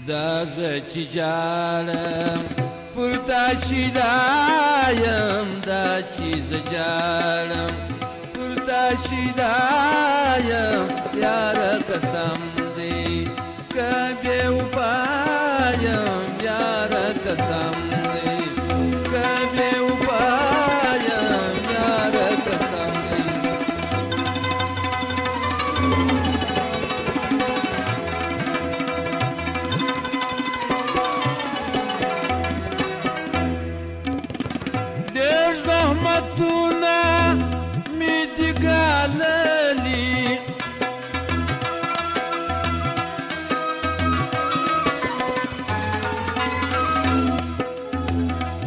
دا زه چې جاړم پر تا شي دا یم دا چې زه جاړم پر تا شي دا یم یاره قسم دی که بېوفا یم یاره قسم دی که بېوفا یم یاره قسم دی ډېر زحمتونه مې دي ګاللي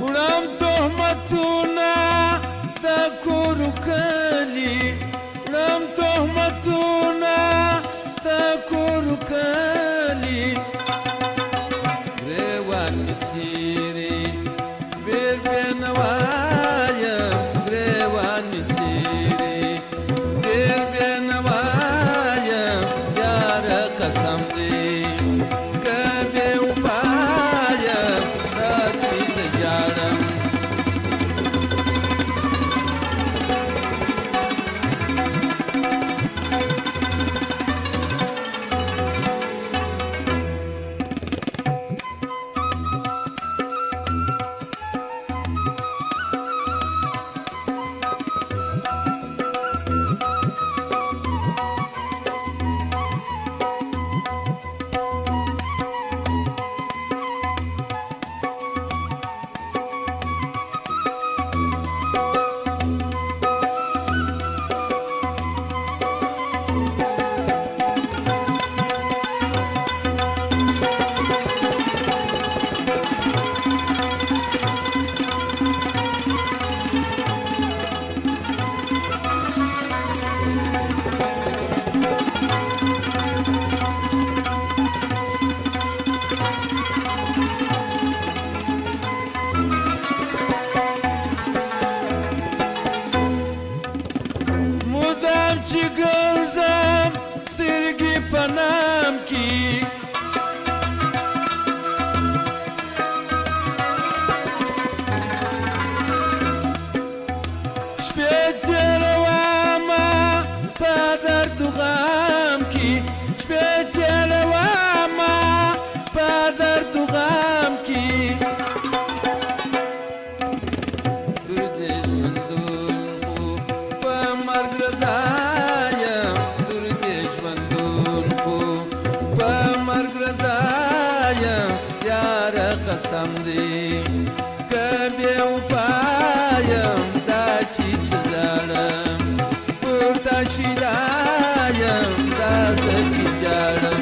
وړم تهمتونه د کور کلي وړم تهمتونه د کور کلي ګرېوان مې څیرې بېل بېنوا یم ګرېوان مې څیرې بېل بېنوا یم یاره قسم دی که بېوفا یم دا چې زه جاړم مدام چې ګرځم سترګې په نام کې شپې تېرومه په درد و غم کې شپې تېرومه په درد و غم کې تر دې ژوندون خو په مرګ رضا یم تر دې ژوندون خو په مرګ رضا یم یاره قسم دی که بېوفا یم دا چې جاړم پر تا شي دا یم دا زه چې جاړم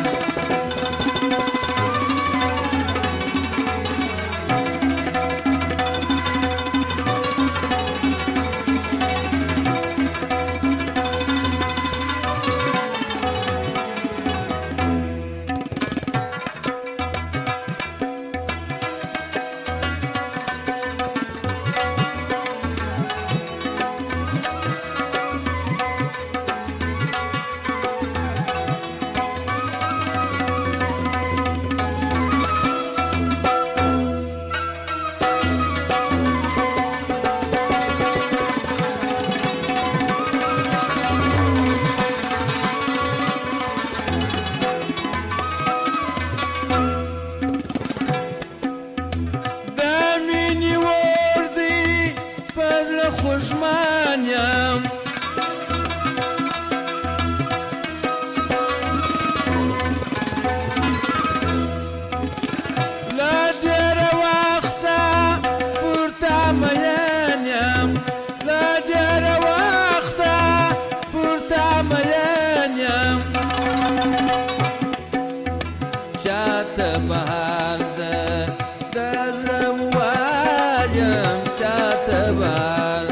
خوشمان یم له ډېره وخته پر تا مین یم له ډېره وخته پر تا مین یم چاته به حال زه د زړه ووایم چاته به حال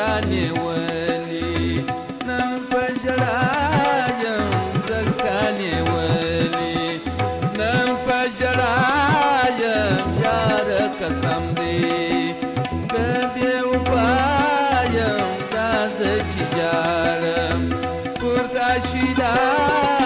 زکانې ولي نن په ژړا یم زکانې ولي نن په ژړا یم یاره قسم دی د بېوفا یم دا زه چې ژاړم پورته شي دا